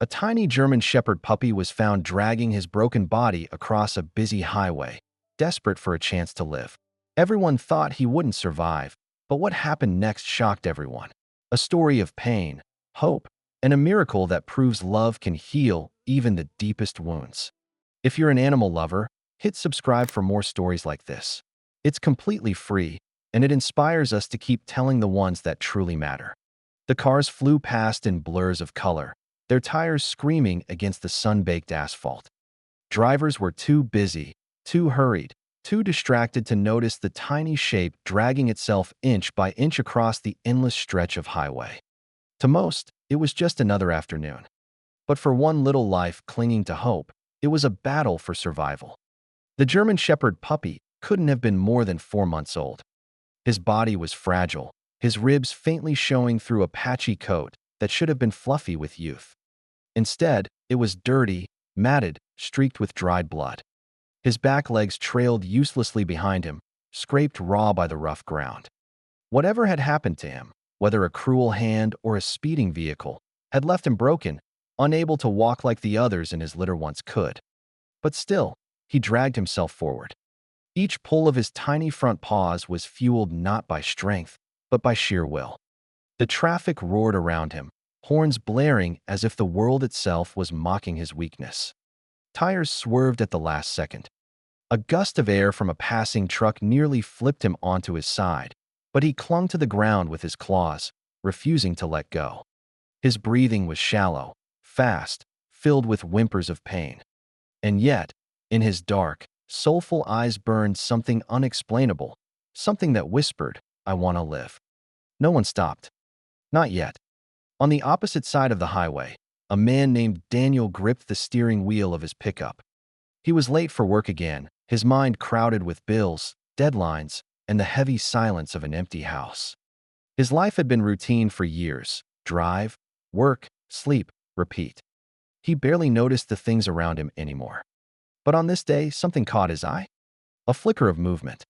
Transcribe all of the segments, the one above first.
A tiny German Shepherd puppy was found dragging his broken body across a busy highway, desperate for a chance to live. Everyone thought he wouldn't survive, but what happened next shocked everyone. A story of pain, hope, and a miracle that proves love can heal even the deepest wounds. If you're an animal lover, hit subscribe for more stories like this. It's completely free, and it inspires us to keep telling the ones that truly matter. The cars flew past in blurs of color, their tires screaming against the sun-baked asphalt. Drivers were too busy, too hurried, too distracted to notice the tiny shape dragging itself inch by inch across the endless stretch of highway. To most, it was just another afternoon. But for one little life clinging to hope, it was a battle for survival. The German Shepherd puppy couldn't have been more than 4 months old. His body was fragile, his ribs faintly showing through a patchy coat that should have been fluffy with youth. Instead, it was dirty, matted, streaked with dried blood. His back legs trailed uselessly behind him, scraped raw by the rough ground. Whatever had happened to him, whether a cruel hand or a speeding vehicle, had left him broken, unable to walk like the others in his litter once could. But still, he dragged himself forward. Each pull of his tiny front paws was fueled not by strength, but by sheer will. The traffic roared around him, horns blaring as if the world itself was mocking his weakness. Tires swerved at the last second. A gust of air from a passing truck nearly flipped him onto his side, but he clung to the ground with his claws, refusing to let go. His breathing was shallow, fast, filled with whimpers of pain. And yet, in his dark, soulful eyes burned something unexplainable, something that whispered, "I want to live." No one stopped. Not yet. On the opposite side of the highway, a man named Daniel gripped the steering wheel of his pickup. He was late for work again, his mind crowded with bills, deadlines, and the heavy silence of an empty house. His life had been routine for years: drive, work, sleep, repeat. He barely noticed the things around him anymore. But on this day, something caught his eye. A flicker of movement.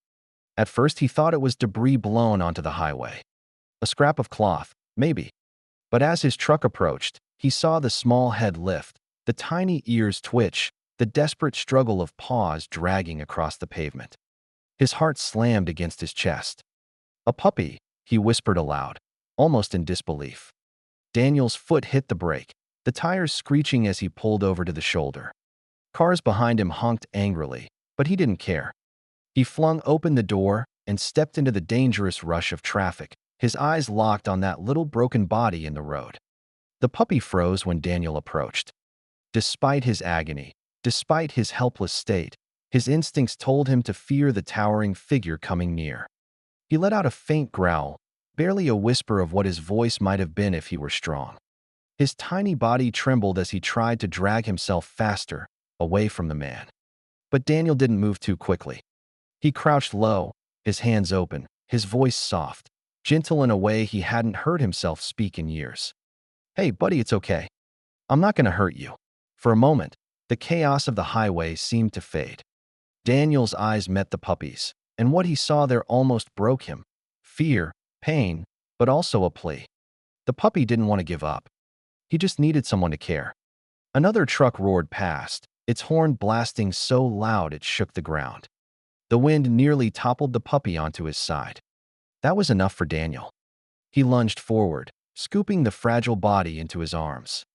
At first, he thought it was debris blown onto the highway. A scrap of cloth, maybe. But as his truck approached, he saw the small head lift, the tiny ears twitch, the desperate struggle of paws dragging across the pavement. His heart slammed against his chest. "A puppy," he whispered aloud, almost in disbelief. Daniel's foot hit the brake, the tires screeching as he pulled over to the shoulder. Cars behind him honked angrily, but he didn't care. He flung open the door and stepped into the dangerous rush of traffic, his eyes locked on that little broken body in the road. The puppy froze when Daniel approached. Despite his agony, despite his helpless state, his instincts told him to fear the towering figure coming near. He let out a faint growl, barely a whisper of what his voice might have been if he were strong. His tiny body trembled as he tried to drag himself faster, away from the man. But Daniel didn't move too quickly. He crouched low, his hands open, his voice soft, gentle in a way he hadn't heard himself speak in years. "Hey, buddy, it's okay. I'm not going to hurt you." For a moment, the chaos of the highway seemed to fade. Daniel's eyes met the puppy's, and what he saw there almost broke him. Fear, pain, but also a plea. The puppy didn't want to give up. He just needed someone to care. Another truck roared past, its horn blasting so loud it shook the ground. The wind nearly toppled the puppy onto his side. That was enough for Daniel. He lunged forward, scooping the fragile body into his arms.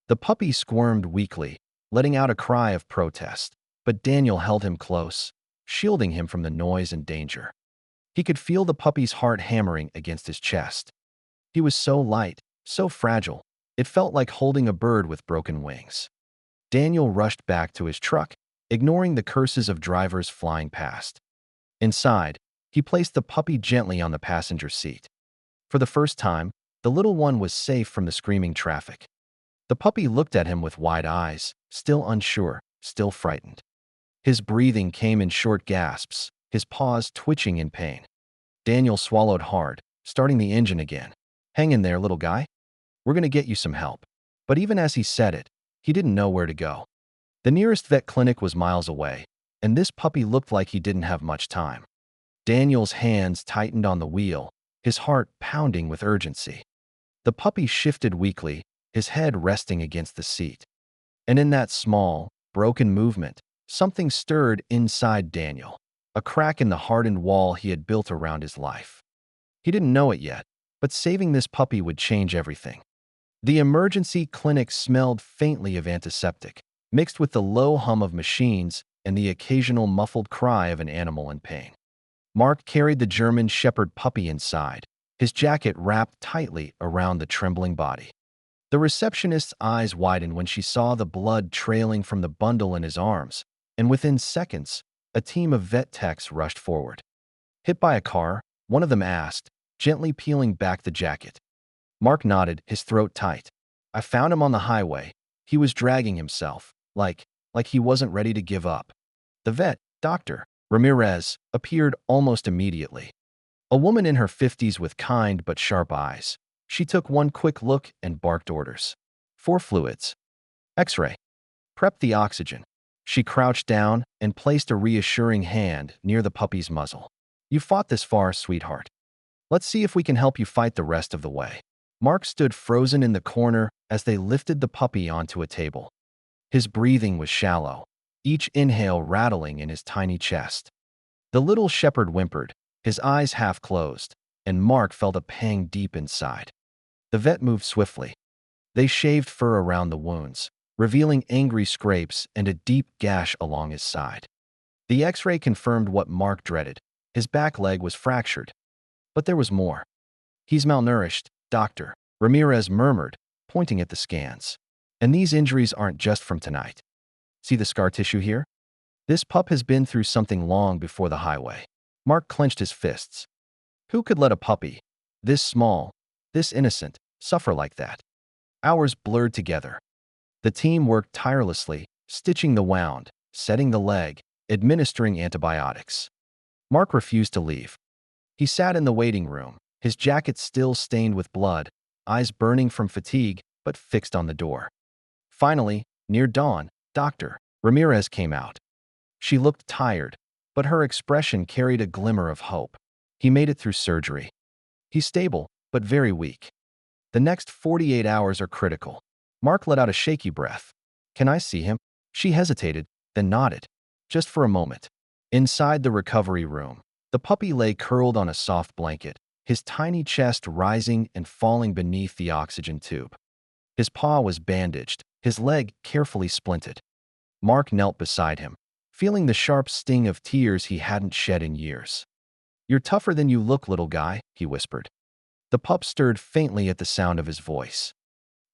The puppy squirmed weakly, letting out a cry of protest, but Daniel held him close, shielding him from the noise and danger. He could feel the puppy's heart hammering against his chest. He was so light, so fragile, it felt like holding a bird with broken wings. Daniel rushed back to his truck, ignoring the curses of drivers flying past. Inside, he placed the puppy gently on the passenger seat. For the first time, the little one was safe from the screaming traffic. The puppy looked at him with wide eyes, still unsure, still frightened. His breathing came in short gasps, his paws twitching in pain. Daniel swallowed hard, starting the engine again. "Hang in there, little guy. We're going to get you some help." But even as he said it, he didn't know where to go. The nearest vet clinic was miles away, and this puppy looked like he didn't have much time. Daniel's hands tightened on the wheel, his heart pounding with urgency. The puppy shifted weakly, his head resting against the seat. And in that small, broken movement, something stirred inside Daniel, a crack in the hardened wall he had built around his life. He didn't know it yet, but saving this puppy would change everything. The emergency clinic smelled faintly of antiseptic, mixed with the low hum of machines and the occasional muffled cry of an animal in pain. Mark carried the German Shepherd puppy inside, his jacket wrapped tightly around the trembling body. The receptionist's eyes widened when she saw the blood trailing from the bundle in his arms, and within seconds, a team of vet techs rushed forward. "Hit by a car?" one of them asked, gently peeling back the jacket. Mark nodded, his throat tight. "I found him on the highway. He was dragging himself, like he wasn't ready to give up." The vet, Dr. Ramirez, appeared almost immediately. A woman in her 50s with kind but sharp eyes. She took one quick look and barked orders. "4 fluids. X-ray. Prep the oxygen." She crouched down and placed a reassuring hand near the puppy's muzzle. "You fought this far, sweetheart. Let's see if we can help you fight the rest of the way." Mark stood frozen in the corner as they lifted the puppy onto a table. His breathing was shallow, each inhale rattling in his tiny chest. The little shepherd whimpered, his eyes half closed, and Mark felt a pang deep inside. The vet moved swiftly. They shaved fur around the wounds, revealing angry scrapes and a deep gash along his side. The X-ray confirmed what Mark dreaded. His back leg was fractured. But there was more. "He's malnourished," Dr. Ramirez murmured, pointing at the scans. "And these injuries aren't just from tonight. See the scar tissue here? This pup has been through something long before the highway." Mark clenched his fists. Who could let a puppy, this small, this innocent, suffer like that? Hours blurred together. The team worked tirelessly, stitching the wound, setting the leg, administering antibiotics. Mark refused to leave. He sat in the waiting room, his jacket still stained with blood, eyes burning from fatigue, but fixed on the door. Finally, near dawn, Dr. Ramirez came out. She looked tired, but her expression carried a glimmer of hope. "He made it through surgery. He's stable, but very weak. The next 48 hours are critical." Mark let out a shaky breath. "Can I see him?" She hesitated, then nodded. Just for a moment. Inside the recovery room, the puppy lay curled on a soft blanket, his tiny chest rising and falling beneath the oxygen tube. His paw was bandaged, his leg carefully splinted. Mark knelt beside him, feeling the sharp sting of tears he hadn't shed in years. "You're tougher than you look, little guy," he whispered. The pup stirred faintly at the sound of his voice.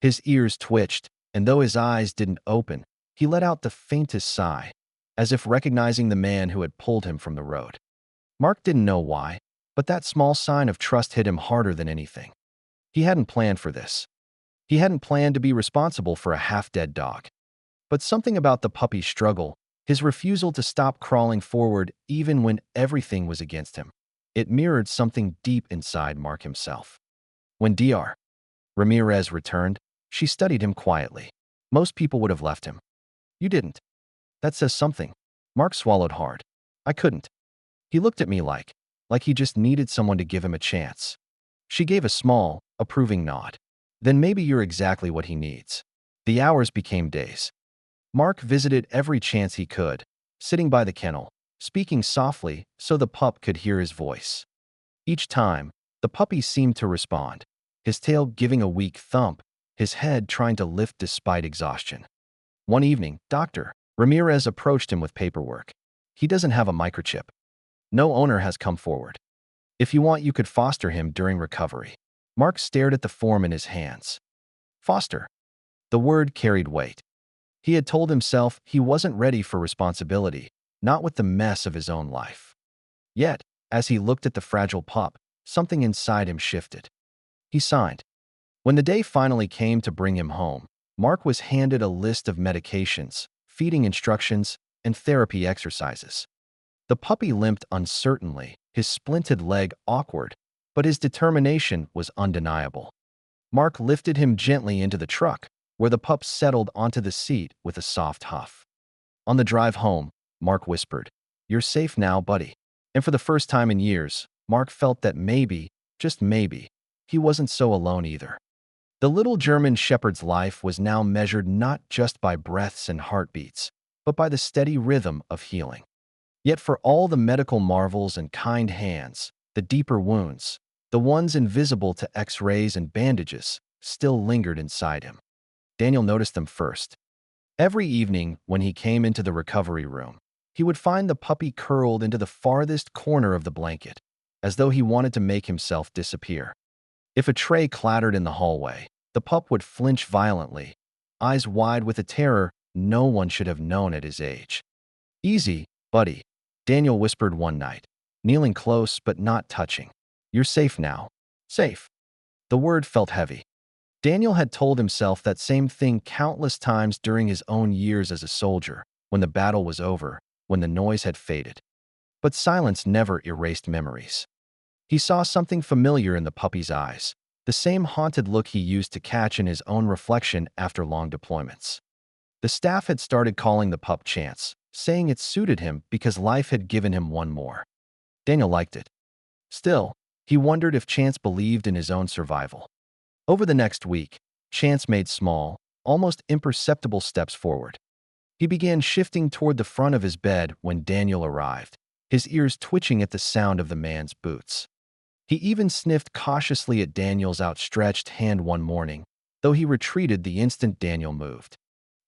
His ears twitched, and though his eyes didn't open, he let out the faintest sigh, as if recognizing the man who had pulled him from the road. Mark didn't know why, but that small sign of trust hit him harder than anything. He hadn't planned for this. He hadn't planned to be responsible for a half-dead dog. But something about the puppy's struggle, his refusal to stop crawling forward even when everything was against him, it mirrored something deep inside Mark himself. When Dr. Ramirez returned, she studied him quietly. Most people would have left him. "You didn't. That says something." Mark swallowed hard. "I couldn't." He looked at me like he just needed someone to give him a chance. She gave a small, approving nod. "Then maybe you're exactly what he needs." The hours became days. Mark visited every chance he could, sitting by the kennel, speaking softly so the pup could hear his voice. Each time, the puppy seemed to respond, his tail giving a weak thump, his head trying to lift despite exhaustion. One evening, Dr. Ramirez approached him with paperwork. "He doesn't have a microchip. No owner has come forward. If you want, you could foster him during recovery." Mark stared at the form in his hands. Foster. The word carried weight. He had told himself he wasn't ready for responsibility, not with the mess of his own life. Yet, as he looked at the fragile pup, something inside him shifted. He signed. When the day finally came to bring him home, Mark was handed a list of medications, feeding instructions, and therapy exercises. The puppy limped uncertainly, his splinted leg awkward, but his determination was undeniable. Mark lifted him gently into the truck, where the pup settled onto the seat with a soft huff. On the drive home, Mark whispered, "You're safe now, buddy." And for the first time in years, Mark felt that maybe, just maybe, he wasn't so alone either. The little German shepherd's life was now measured not just by breaths and heartbeats, but by the steady rhythm of healing. Yet for all the medical marvels and kind hands, the deeper wounds, the ones invisible to X-rays and bandages, still lingered inside him. Daniel noticed them first. Every evening when he came into the recovery room, he would find the puppy curled into the farthest corner of the blanket, as though he wanted to make himself disappear. If a tray clattered in the hallway, the pup would flinch violently, eyes wide with a terror no one should have known at his age. "Easy, buddy," Daniel whispered one night, kneeling close but not touching. "You're safe now." Safe. The word felt heavy. Daniel had told himself that same thing countless times during his own years as a soldier, when the battle was over, when the noise had faded. But silence never erased memories. He saw something familiar in the puppy's eyes, the same haunted look he used to catch in his own reflection after long deployments. The staff had started calling the pup Chance, saying it suited him because life had given him one more. Daniel liked it. Still, he wondered if Chance believed in his own survival. Over the next week, Chance made small, almost imperceptible steps forward. He began shifting toward the front of his bed when Daniel arrived, his ears twitching at the sound of the man's boots. He even sniffed cautiously at Daniel's outstretched hand one morning, though he retreated the instant Daniel moved.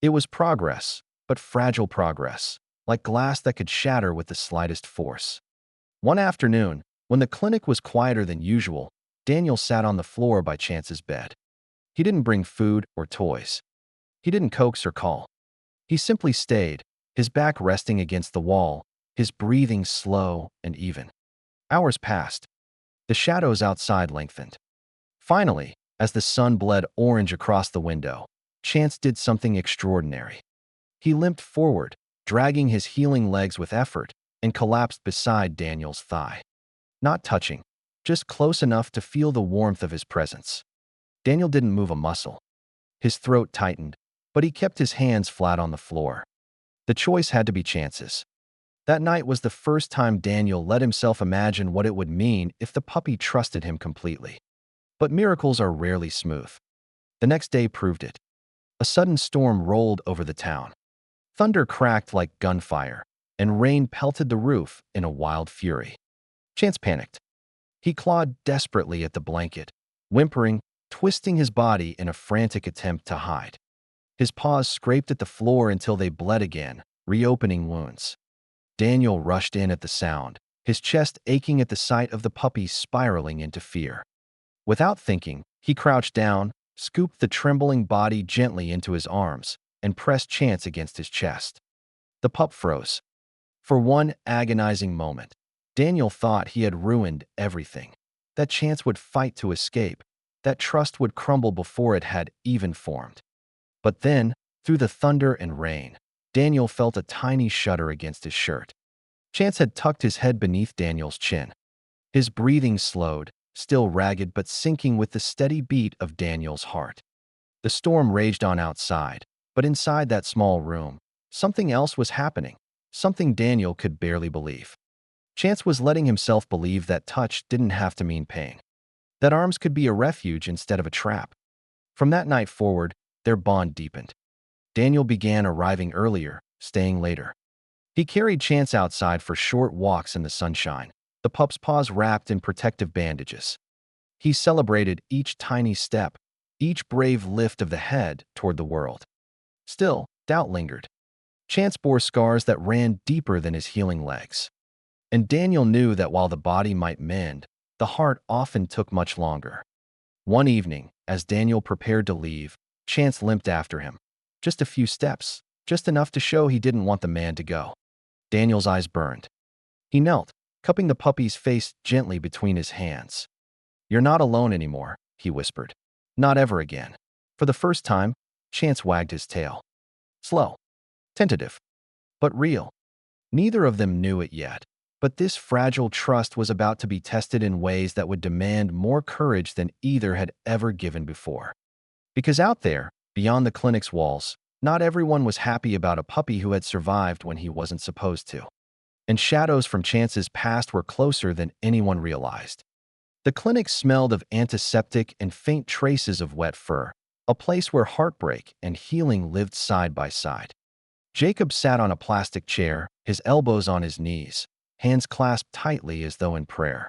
It was progress, but fragile progress, like glass that could shatter with the slightest force. One afternoon, when the clinic was quieter than usual, Daniel sat on the floor by Chance's bed. He didn't bring food or toys. He didn't coax or call. He simply stayed, his back resting against the wall, his breathing slow and even. Hours passed. The shadows outside lengthened. Finally, as the sun bled orange across the window, Chance did something extraordinary. He limped forward, dragging his healing legs with effort, and collapsed beside Daniel's thigh. Not touching, just close enough to feel the warmth of his presence. Daniel didn't move a muscle. His throat tightened, but he kept his hands flat on the floor. The choice had to be Chance's. That night was the first time Daniel let himself imagine what it would mean if the puppy trusted him completely. But miracles are rarely smooth. The next day proved it. A sudden storm rolled over the town. Thunder cracked like gunfire, and rain pelted the roof in a wild fury. Chance panicked. He clawed desperately at the blanket, whimpering, twisting his body in a frantic attempt to hide. His paws scraped at the floor until they bled again, reopening wounds. Daniel rushed in at the sound, his chest aching at the sight of the puppy spiraling into fear. Without thinking, he crouched down, scooped the trembling body gently into his arms, and pressed Chance against his chest. The pup froze. For one agonizing moment, Daniel thought he had ruined everything, that Chance would fight to escape, that trust would crumble before it had even formed. But then, through the thunder and rain, Daniel felt a tiny shudder against his shirt. Chance had tucked his head beneath Daniel's chin. His breathing slowed, still ragged but sinking with the steady beat of Daniel's heart. The storm raged on outside, but inside that small room, something else was happening, something Daniel could barely believe. Chance was letting himself believe that touch didn't have to mean pain, that arms could be a refuge instead of a trap. From that night forward, their bond deepened. Daniel began arriving earlier, staying later. He carried Chance outside for short walks in the sunshine, the pup's paws wrapped in protective bandages. He celebrated each tiny step, each brave lift of the head toward the world. Still, doubt lingered. Chance bore scars that ran deeper than his healing legs. And Daniel knew that while the body might mend, the heart often took much longer. One evening, as Daniel prepared to leave, Chance limped after him. Just a few steps, just enough to show he didn't want the man to go. Daniel's eyes burned. He knelt, cupping the puppy's face gently between his hands. "You're not alone anymore," he whispered. "Not ever again." For the first time, Chance wagged his tail. Slow, tentative, but real. Neither of them knew it yet, but this fragile trust was about to be tested in ways that would demand more courage than either had ever given before. Because out there, beyond the clinic's walls, not everyone was happy about a puppy who had survived when he wasn't supposed to. And shadows from Chance's past were closer than anyone realized. The clinic smelled of antiseptic and faint traces of wet fur, a place where heartbreak and healing lived side by side. Jacob sat on a plastic chair, his elbows on his knees, hands clasped tightly as though in prayer.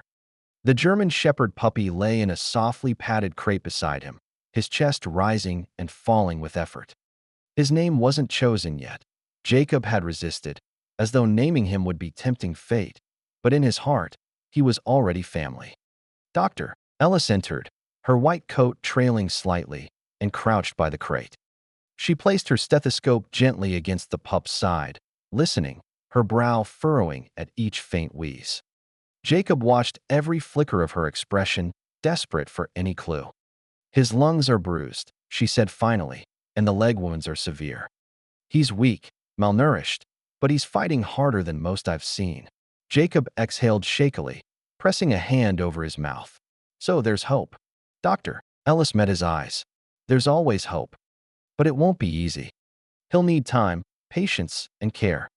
The German Shepherd puppy lay in a softly padded crate beside him, his chest rising and falling with effort. His name wasn't chosen yet. Jacob had resisted, as though naming him would be tempting fate, but in his heart, he was already family. Doctor Ellis entered, her white coat trailing slightly, and crouched by the crate. She placed her stethoscope gently against the pup's side, listening, her brow furrowing at each faint wheeze. Jacob watched every flicker of her expression, desperate for any clue. "His lungs are bruised," she said finally, "and the leg wounds are severe. He's weak, malnourished, but he's fighting harder than most I've seen." Jacob exhaled shakily, pressing a hand over his mouth. "So there's hope." Dr. Ellis met his eyes. "There's always hope. But it won't be easy. He'll need time, patience, and care.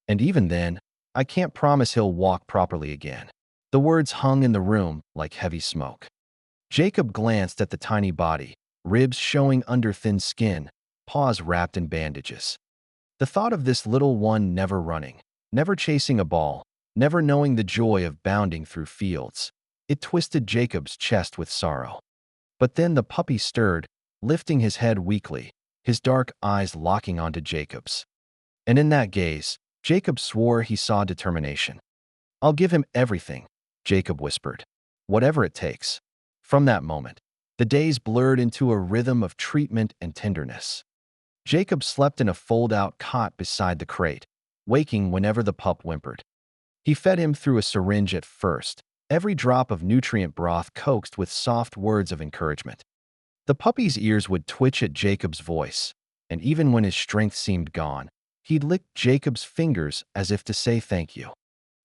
And even then, I can't promise he'll walk properly again." The words hung in the room like heavy smoke. Jacob glanced at the tiny body, ribs showing under thin skin, paws wrapped in bandages. The thought of this little one never running, never chasing a ball, never knowing the joy of bounding through fields, it twisted Jacob's chest with sorrow. But then the puppy stirred, lifting his head weakly, his dark eyes locking onto Jacob's. And in that gaze, Jacob swore he saw determination. "I'll give him everything," Jacob whispered. "Whatever it takes." From that moment, the days blurred into a rhythm of treatment and tenderness. Jacob slept in a fold-out cot beside the crate, waking whenever the pup whimpered. He fed him through a syringe at first, every drop of nutrient broth coaxed with soft words of encouragement. The puppy's ears would twitch at Jacob's voice, and even when his strength seemed gone, he'd lick Jacob's fingers as if to say thank you.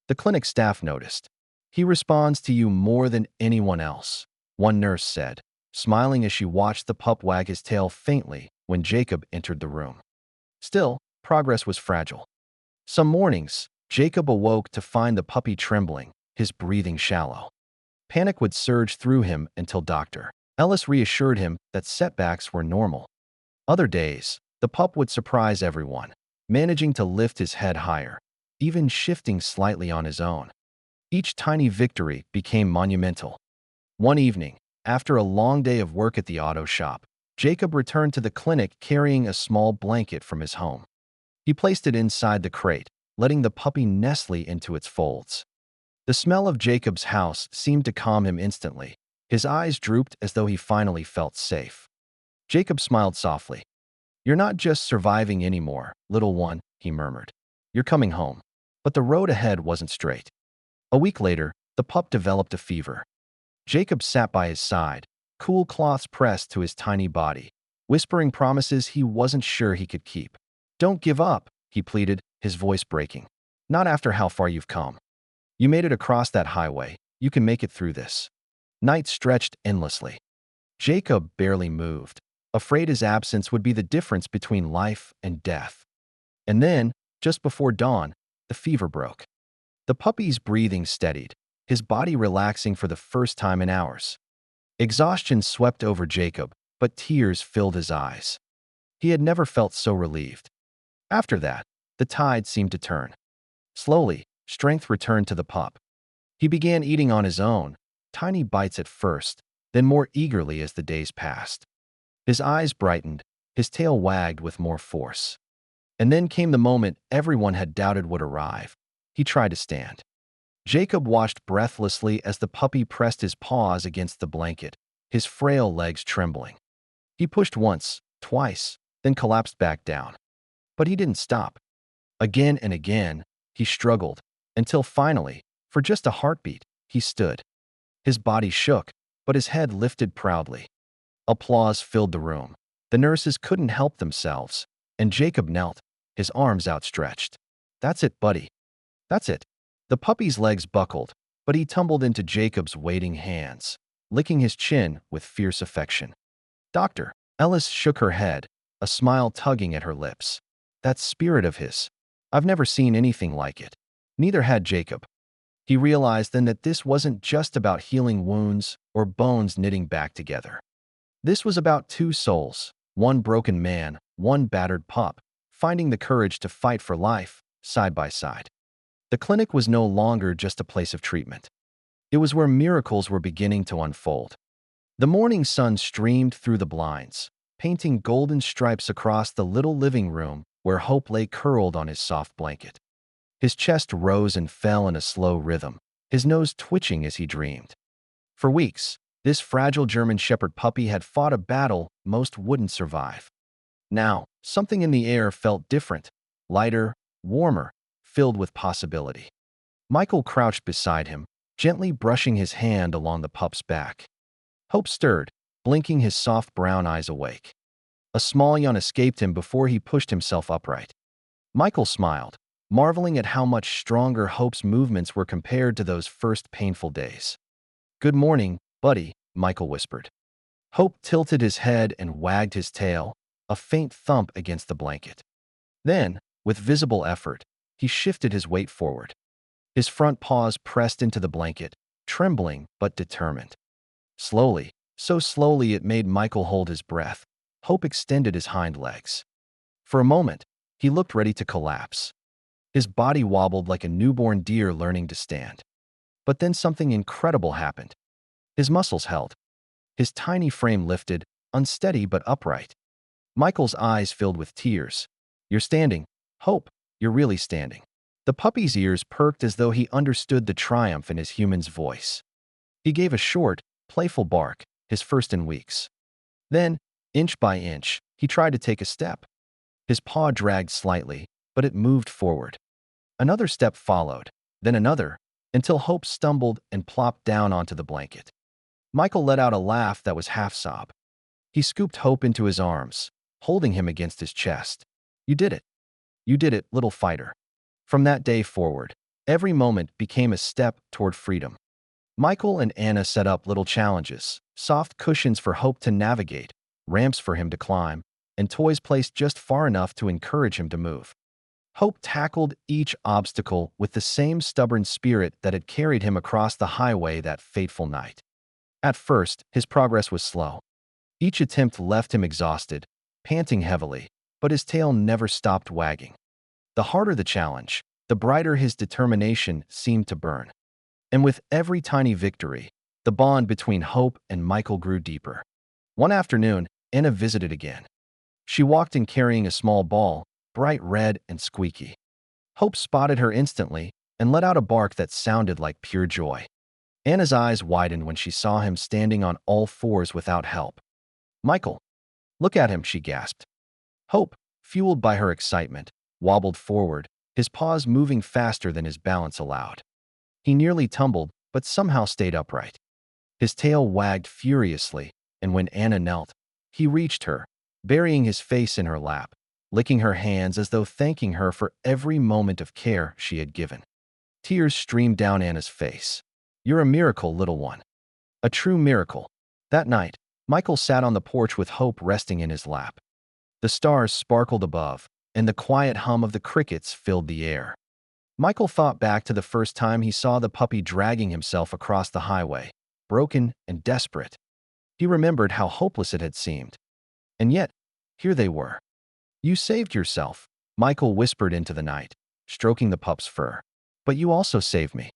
The clinic staff noticed. "He responds to you more than anyone else," one nurse said, smiling as she watched the pup wag his tail faintly when Jacob entered the room. Still, progress was fragile. Some mornings, Jacob awoke to find the puppy trembling, his breathing shallow. Panic would surge through him until Dr. Ellis reassured him that setbacks were normal. Other days, the pup would surprise everyone, managing to lift his head higher, even shifting slightly on his own. Each tiny victory became monumental. One evening, after a long day of work at the auto shop, Jacob returned to the clinic carrying a small blanket from his home. He placed it inside the crate, letting the puppy nestle into its folds. The smell of Jacob's house seemed to calm him instantly. His eyes drooped as though he finally felt safe. Jacob smiled softly. "You're not just surviving anymore, little one," he murmured. "You're coming home." But the road ahead wasn't straight. A week later, the pup developed a fever. Jacob sat by his side, cool cloths pressed to his tiny body, whispering promises he wasn't sure he could keep. "Don't give up," he pleaded, his voice breaking. "Not after how far you've come. You made it across that highway. You can make it through this." Night stretched endlessly. Jacob barely moved, afraid his absence would be the difference between life and death. And then, just before dawn, the fever broke. The puppy's breathing steadied, his body relaxing for the first time in hours. Exhaustion swept over Jacob, but tears filled his eyes. He had never felt so relieved. After that, the tide seemed to turn. Slowly, strength returned to the pup. He began eating on his own, tiny bites at first, then more eagerly as the days passed. His eyes brightened, his tail wagged with more force. And then came the moment everyone had doubted would arrive. He tried to stand. Jacob watched breathlessly as the puppy pressed his paws against the blanket, his frail legs trembling. He pushed once, twice, then collapsed back down. But he didn't stop. Again and again, he struggled, until finally, for just a heartbeat, he stood. His body shook, but his head lifted proudly. Applause filled the room. The nurses couldn't help themselves, and Jacob knelt, his arms outstretched. "That's it, buddy. That's it." The puppy's legs buckled, but he tumbled into Jacob's waiting hands, licking his chin with fierce affection. Dr. Ellis shook her head, a smile tugging at her lips. "That spirit of his. I've never seen anything like it." Neither had Jacob. He realized then that this wasn't just about healing wounds or bones knitting back together. This was about two souls, one broken man, one battered pup, finding the courage to fight for life, side by side. The clinic was no longer just a place of treatment. It was where miracles were beginning to unfold. The morning sun streamed through the blinds, painting golden stripes across the little living room where Hope lay curled on his soft blanket. His chest rose and fell in a slow rhythm, his nose twitching as he dreamed. For weeks, this fragile German Shepherd puppy had fought a battle most wouldn't survive. Now, something in the air felt different, lighter, warmer, filled with possibility. Michael crouched beside him, gently brushing his hand along the pup's back. Hope stirred, blinking his soft brown eyes awake. A small yawn escaped him before he pushed himself upright. Michael smiled, marveling at how much stronger Hope's movements were compared to those first painful days. "Good morning, buddy," Michael whispered. Hope tilted his head and wagged his tail, a faint thump against the blanket. Then, with visible effort, he shifted his weight forward. His front paws pressed into the blanket, trembling but determined. Slowly, so slowly it made Michael hold his breath, Hope extended his hind legs. For a moment, he looked ready to collapse. His body wobbled like a newborn deer learning to stand. But then something incredible happened. His muscles held. His tiny frame lifted, unsteady but upright. Michael's eyes filled with tears. "You're standing. Hope, you're really standing." The puppy's ears perked as though he understood the triumph in his human's voice. He gave a short, playful bark, his first in weeks. Then, inch by inch, he tried to take a step. His paw dragged slightly, but it moved forward. Another step followed, then another, until Hope stumbled and plopped down onto the blanket. Michael let out a laugh that was half-sob. He scooped Hope into his arms, holding him against his chest. "You did it. You did it, little fighter." From that day forward, every moment became a step toward freedom. Michael and Anna set up little challenges, soft cushions for Hope to navigate, ramps for him to climb, and toys placed just far enough to encourage him to move. Hope tackled each obstacle with the same stubborn spirit that had carried him across the highway that fateful night. At first, his progress was slow. Each attempt left him exhausted, panting heavily, but his tail never stopped wagging. The harder the challenge, the brighter his determination seemed to burn. And with every tiny victory, the bond between Hope and Michael grew deeper. One afternoon, Anna visited again. She walked in carrying a small ball, bright red and squeaky. Hope spotted her instantly and let out a bark that sounded like pure joy. Anna's eyes widened when she saw him standing on all fours without help. "Michael, look at him," she gasped. Hope, fueled by her excitement, wobbled forward, his paws moving faster than his balance allowed. He nearly tumbled, but somehow stayed upright. His tail wagged furiously, and when Anna knelt, he reached her, burying his face in her lap, licking her hands as though thanking her for every moment of care she had given. Tears streamed down Anna's face. "You're a miracle, little one. A true miracle." That night, Michael sat on the porch with Hope resting in his lap. The stars sparkled above, and the quiet hum of the crickets filled the air. Michael thought back to the first time he saw the puppy dragging himself across the highway, broken and desperate. He remembered how hopeless it had seemed. And yet, here they were. "You saved yourself," Michael whispered into the night, stroking the pup's fur. "But you also saved me.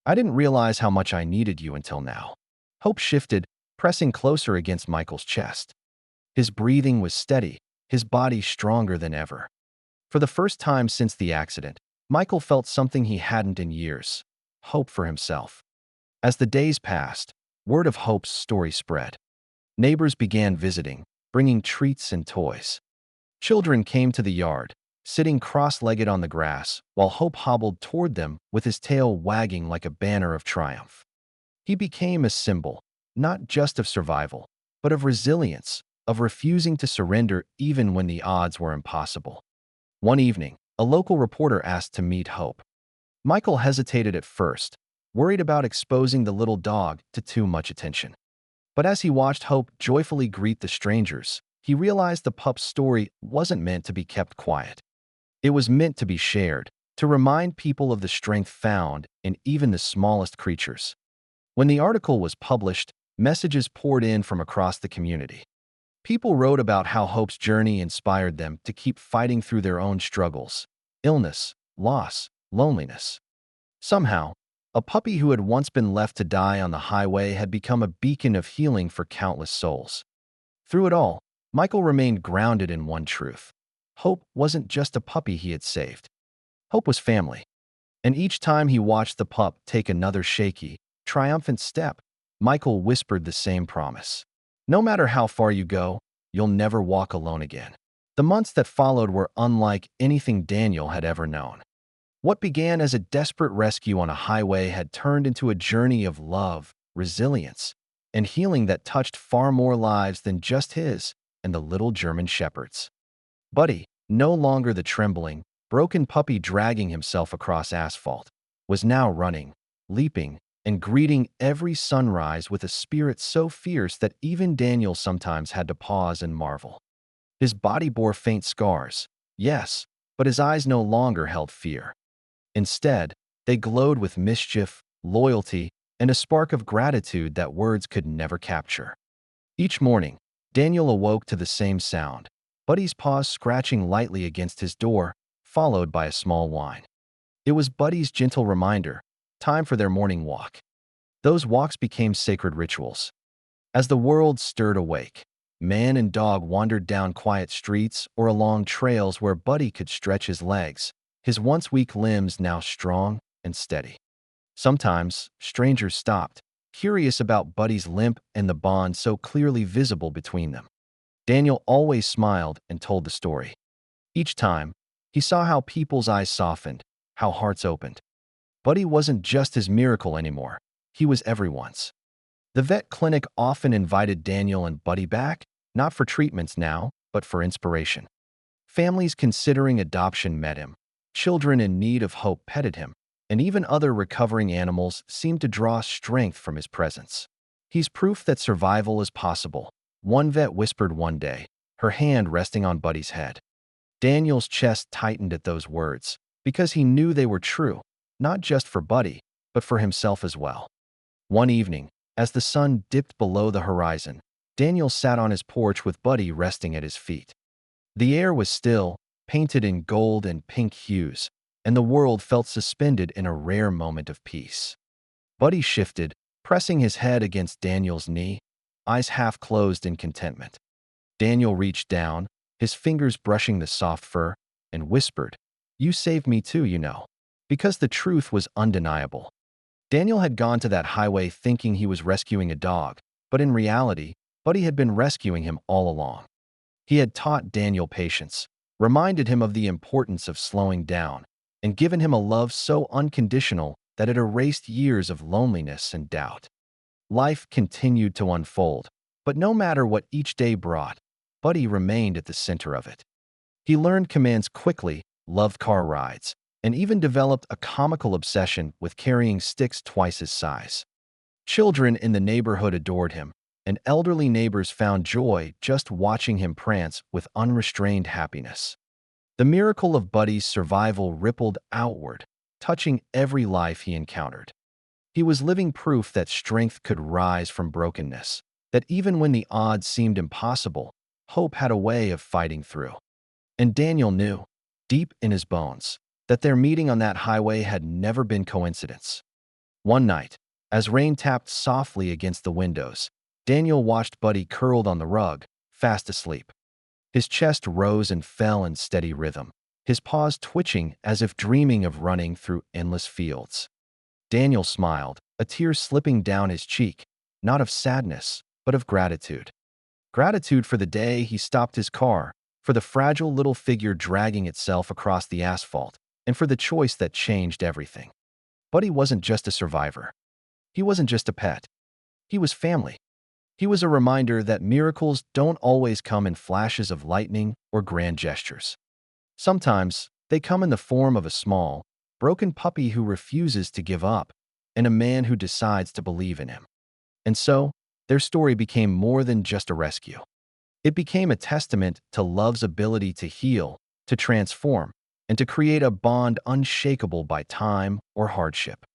I didn't realize how much I needed you until now." Hope shifted, pressing closer against Michael's chest. His breathing was steady, his body stronger than ever. For the first time since the accident, Michael felt something he hadn't in years: hope for himself. As the days passed, word of Hope's story spread. Neighbors began visiting, bringing treats and toys. Children came to the yard, sitting cross-legged on the grass, while Hope hobbled toward them with his tail wagging like a banner of triumph. He became a symbol, not just of survival, but of resilience, of refusing to surrender even when the odds were impossible. One evening, a local reporter asked to meet Hope. Michael hesitated at first, worried about exposing the little dog to too much attention. But as he watched Hope joyfully greet the strangers, he realized the pup's story wasn't meant to be kept quiet. It was meant to be shared, to remind people of the strength found in even the smallest creatures. When the article was published, messages poured in from across the community. People wrote about how Hope's journey inspired them to keep fighting through their own struggles, illness, loss, loneliness. Somehow, a puppy who had once been left to die on the highway had become a beacon of healing for countless souls. Through it all, Michael remained grounded in one truth. Hope wasn't just a puppy he had saved. Hope was family. And each time he watched the pup take another shaky, triumphant step, Michael whispered the same promise. No matter how far you go, you'll never walk alone again. The months that followed were unlike anything Daniel had ever known. What began as a desperate rescue on a highway had turned into a journey of love, resilience, and healing that touched far more lives than just his and the little German shepherd's. Buddy, no longer the trembling, broken puppy dragging himself across asphalt, was now running, leaping, and greeting every sunrise with a spirit so fierce that even Daniel sometimes had to pause and marvel. His body bore faint scars, yes, but his eyes no longer held fear. Instead, they glowed with mischief, loyalty, and a spark of gratitude that words could never capture. Each morning, Daniel awoke to the same sound, Buddy's paws scratching lightly against his door, followed by a small whine. It was Buddy's gentle reminder, time for their morning walk. Those walks became sacred rituals. As the world stirred awake, man and dog wandered down quiet streets or along trails where Buddy could stretch his legs, his once weak limbs now strong and steady. Sometimes, strangers stopped, curious about Buddy's limp and the bond so clearly visible between them. Daniel always smiled and told the story. Each time, he saw how people's eyes softened, how hearts opened. Buddy wasn't just his miracle anymore. He was everyone's. The vet clinic often invited Daniel and Buddy back, not for treatments now, but for inspiration. Families considering adoption met him. Children in need of hope petted him, and even other recovering animals seemed to draw strength from his presence. He's proof that survival is possible, one vet whispered one day, her hand resting on Buddy's head. Daniel's chest tightened at those words, because he knew they were true, not just for Buddy, but for himself as well. One evening, as the sun dipped below the horizon, Daniel sat on his porch with Buddy resting at his feet. The air was still, painted in gold and pink hues, and the world felt suspended in a rare moment of peace. Buddy shifted, pressing his head against Daniel's knee, eyes half closed in contentment. Daniel reached down, his fingers brushing the soft fur, and whispered, "You saved me too, you know." Because the truth was undeniable. Daniel had gone to that highway thinking he was rescuing a dog, but in reality, Buddy had been rescuing him all along. He had taught Daniel patience, reminded him of the importance of slowing down, and given him a love so unconditional that it erased years of loneliness and doubt. Life continued to unfold, but no matter what each day brought, Buddy remained at the center of it. He learned commands quickly, loved car rides, and even developed a comical obsession with carrying sticks twice his size. Children in the neighborhood adored him, and elderly neighbors found joy just watching him prance with unrestrained happiness. The miracle of Buddy's survival rippled outward, touching every life he encountered. He was living proof that strength could rise from brokenness, that even when the odds seemed impossible, hope had a way of fighting through. And Daniel knew, deep in his bones, that their meeting on that highway had never been coincidence. One night, as rain tapped softly against the windows, Daniel watched Buddy curled on the rug, fast asleep. His chest rose and fell in steady rhythm, his paws twitching as if dreaming of running through endless fields. Daniel smiled, a tear slipping down his cheek, not of sadness, but of gratitude. Gratitude for the day he stopped his car, for the fragile little figure dragging itself across the asphalt, and for the choice that changed everything. Buddy wasn't just a survivor. He wasn't just a pet. He was family. He was a reminder that miracles don't always come in flashes of lightning or grand gestures. Sometimes, they come in the form of a small, broken puppy who refuses to give up, and a man who decides to believe in him. And so, their story became more than just a rescue. It became a testament to love's ability to heal, to transform, and to create a bond unshakable by time or hardship.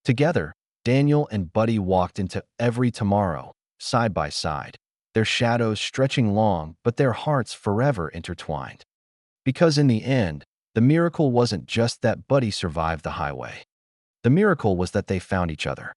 Together, Daniel and Buddy walked into every tomorrow, side by side, their shadows stretching long but their hearts forever intertwined. Because in the end, the miracle wasn't just that Buddy survived the highway. The miracle was that they found each other.